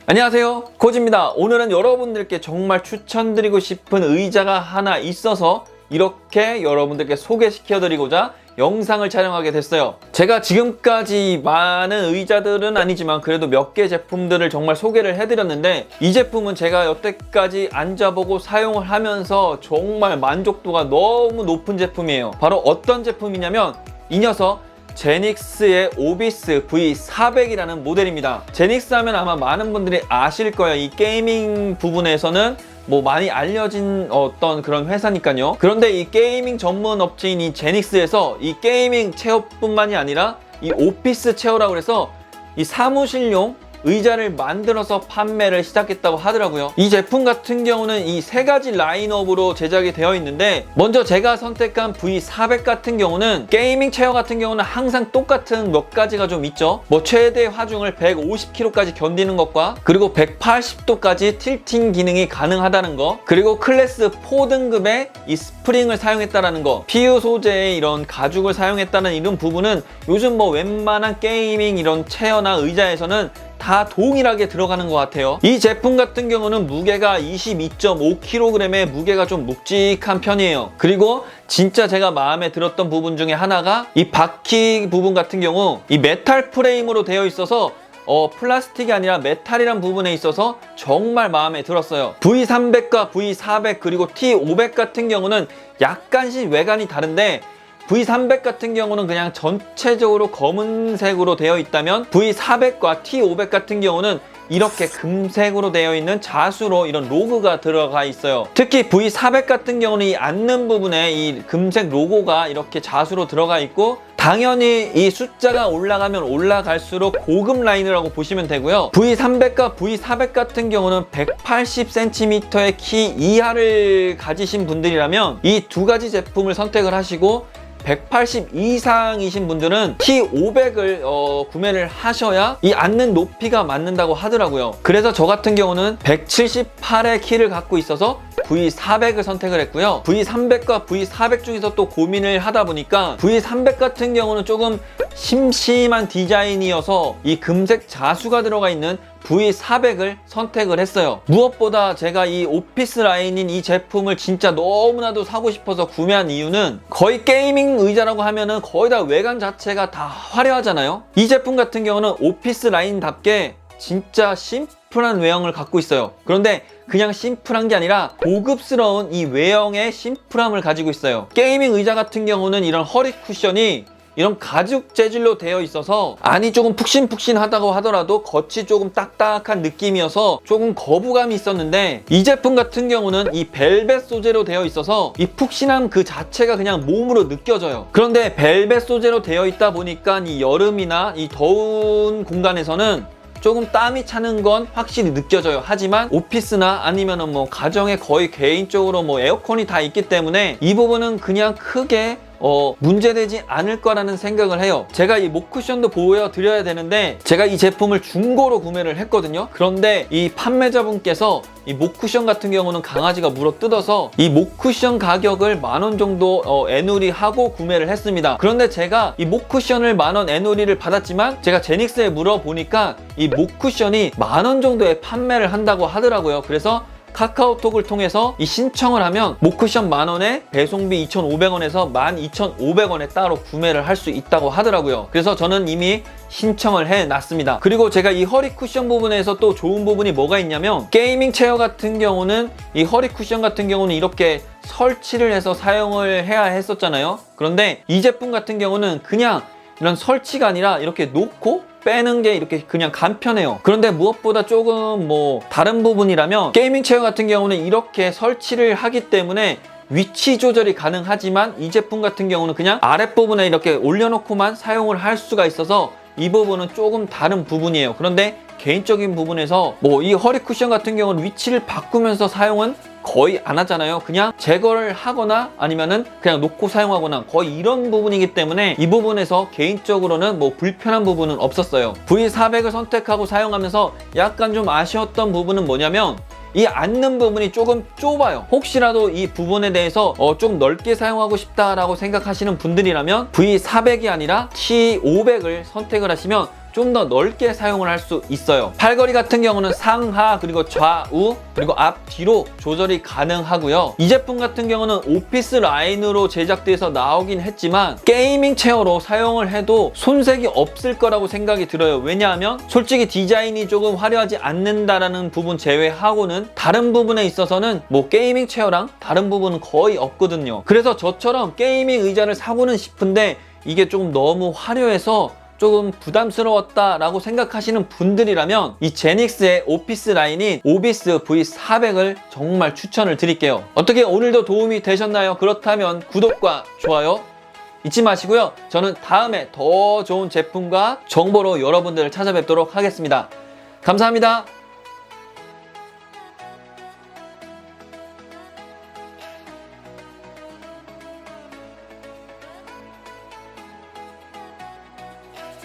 안녕하세요, 코지입니다. 오늘은 여러분들께 정말 추천드리고 싶은 의자가 하나 있어서 이렇게 여러분들께 소개시켜드리고자 영상을 촬영하게 됐어요. 제가 지금까지 많은 의자들은 아니지만 그래도 몇 개 제품들을 정말 소개를 해드렸는데, 이 제품은 제가 여태까지 앉아보고 사용을 하면서 정말 만족도가 너무 높은 제품이에요. 바로 어떤 제품이냐면 이 녀석 제닉스의 오비스 V400이라는 모델입니다. 제닉스 하면 아마 많은 분들이 아실 거예요. 이 게이밍 부분에서는 많이 알려진 어떤 그런 회사니까요. 그런데 이 게이밍 전문 업체인 이 제닉스에서 이 게이밍 체어뿐만이 아니라 이 오피스 체어라고 해서 이 사무실용 의자를 만들어서 판매를 시작했다고 하더라고요. 이 제품 같은 경우는 이 세 가지 라인업으로 제작이 되어 있는데, 먼저 제가 선택한 V400 같은 경우는 게이밍 체어 같은 경우는 항상 똑같은 몇 가지가 좀 있죠. 최대 화중을 150kg까지 견디는 것과, 그리고 180도까지 틸팅 기능이 가능하다는 거, 그리고 클래스 4 등급의 이 스프링을 사용했다라는 거, PU 소재의 이런 가죽을 사용했다는 이런 부분은 요즘 웬만한 게이밍 이런 체어나 의자에서는 다 동일하게 들어가는 것 같아요. 이 제품 같은 경우는 무게가 22.5kg의 무게가 좀 묵직한 편이에요. 그리고 진짜 제가 마음에 들었던 부분 중에 하나가 이 바퀴 부분 같은 경우 이 메탈 프레임으로 되어 있어서 플라스틱이 아니라 메탈이란 부분에 있어서 정말 마음에 들었어요. V300과 V400 그리고 T500 같은 경우는 약간씩 외관이 다른데, V300 같은 경우는 그냥 전체적으로 검은색으로 되어 있다면 V400과 T500 같은 경우는 이렇게 금색으로 되어 있는 자수로 이런 로고가 들어가 있어요. 특히 V400 같은 경우는 이 앉는 부분에 이 금색 로고가 이렇게 자수로 들어가 있고, 당연히 이 숫자가 올라가면 올라갈수록 고급 라인이라고 보시면 되고요. V300과 V400 같은 경우는 180cm의 키 이하를 가지신 분들이라면 이 두 가지 제품을 선택을 하시고, 180 이상이신 분들은 T500을 구매를 하셔야 이 앉는 높이가 맞는다고 하더라고요. 그래서 저 같은 경우는 178의 키를 갖고 있어서 V400을 선택을 했고요. V300과 V400 중에서 또 고민을 하다 보니까 V300 같은 경우는 조금 심심한 디자인이어서 이 금색 자수가 들어가 있는 V400을 선택을 했어요. 무엇보다 제가 이 오피스 라인인 이 제품을 진짜 너무나도 사고 싶어서 구매한 이유는, 거의 게이밍 의자라고 하면은 거의 다 외관 자체가 다 화려하잖아요. 이 제품 같은 경우는 오피스 라인답게 진짜 심플한 외형을 갖고 있어요. 그런데 그냥 심플한 게 아니라 고급스러운 이 외형의 심플함을 가지고 있어요. 게이밍 의자 같은 경우는 이런 허리 쿠션이 이런 가죽 재질로 되어 있어서 안이 조금 푹신푹신하다고 하더라도 겉이 조금 딱딱한 느낌이어서 조금 거부감이 있었는데, 이 제품 같은 경우는 이 벨벳 소재로 되어 있어서 이 푹신함 그 자체가 그냥 몸으로 느껴져요. 그런데 벨벳 소재로 되어 있다 보니까 이 여름이나 이 더운 공간에서는 조금 땀이 차는 건 확실히 느껴져요. 하지만 오피스나 아니면은 가정에 거의 개인적으로 에어컨이 다 있기 때문에 이 부분은 그냥 크게 문제되지 않을 거라는 생각을 해요. 제가 이 목 쿠션도 보여드려야 되는데, 제가 이 제품을 중고로 구매를 했거든요. 그런데 이 판매자분께서 이 목 쿠션 같은 경우는 강아지가 물어뜯어서 이 목 쿠션 가격을 10,000원 정도 애누리하고 구매를 했습니다. 그런데 제가 이 목 쿠션을 10,000원 애누리를 받았지만, 제가 제닉스에 물어보니까 이 목 쿠션이 10,000원 정도에 판매를 한다고 하더라고요. 그래서 카카오톡을 통해서 이 신청을 하면 목쿠션 10,000원에 배송비 2,500원에서 12,500원에 따로 구매를 할 수 있다고 하더라고요. 그래서 저는 이미 신청을 해놨습니다. 그리고 제가 이 허리 쿠션 부분에서 또 좋은 부분이 뭐가 있냐면, 게이밍 체어 같은 경우는 이 허리 쿠션 같은 경우는 이렇게 설치를 해서 사용을 해야 했었잖아요. 그런데 이 제품 같은 경우는 그냥 이런 설치가 아니라 이렇게 놓고 빼는 게 이렇게 그냥 간편해요. 그런데 무엇보다 조금 다른 부분이라면, 게이밍 체어 같은 경우는 이렇게 설치를 하기 때문에 위치 조절이 가능하지만, 이 제품 같은 경우는 그냥 아랫부분에 이렇게 올려놓고만 사용을 할 수가 있어서 이 부분은 조금 다른 부분이에요. 그런데 개인적인 부분에서 이 허리 쿠션 같은 경우는 위치를 바꾸면서 사용은 거의 안 하잖아요. 그냥 제거를 하거나 아니면은 그냥 놓고 사용하거나 거의 이런 부분이기 때문에 이 부분에서 개인적으로는 불편한 부분은 없었어요. V400을 선택하고 사용하면서 약간 좀 아쉬웠던 부분은 뭐냐면, 이 앉는 부분이 조금 좁아요. 혹시라도 이 부분에 대해서 좀 넓게 사용하고 싶다라고 생각하시는 분들이라면 V400이 아니라 T500을 선택을 하시면 좀 더 넓게 사용을 할 수 있어요. 팔걸이 같은 경우는 상하 그리고 좌우 그리고 앞 뒤로 조절이 가능하고요. 이 제품 같은 경우는 오피스 라인으로 제작돼서 나오긴 했지만 게이밍 체어로 사용을 해도 손색이 없을 거라고 생각이 들어요. 왜냐하면 솔직히 디자인이 조금 화려하지 않는다라는 부분 제외하고는 다른 부분에 있어서는 뭐 게이밍 체어랑 다른 부분은 거의 없거든요. 그래서 저처럼 게이밍 의자를 사고는 싶은데 이게 조금 너무 화려해서 조금 부담스러웠다라고 생각하시는 분들이라면 이 제닉스의 오피스 라인인 오비스 V400을 정말 추천을 드릴게요. 어떻게 오늘도 도움이 되셨나요? 그렇다면 구독과 좋아요 잊지 마시고요. 저는 다음에 더 좋은 제품과 정보로 여러분들을 찾아뵙도록 하겠습니다. 감사합니다.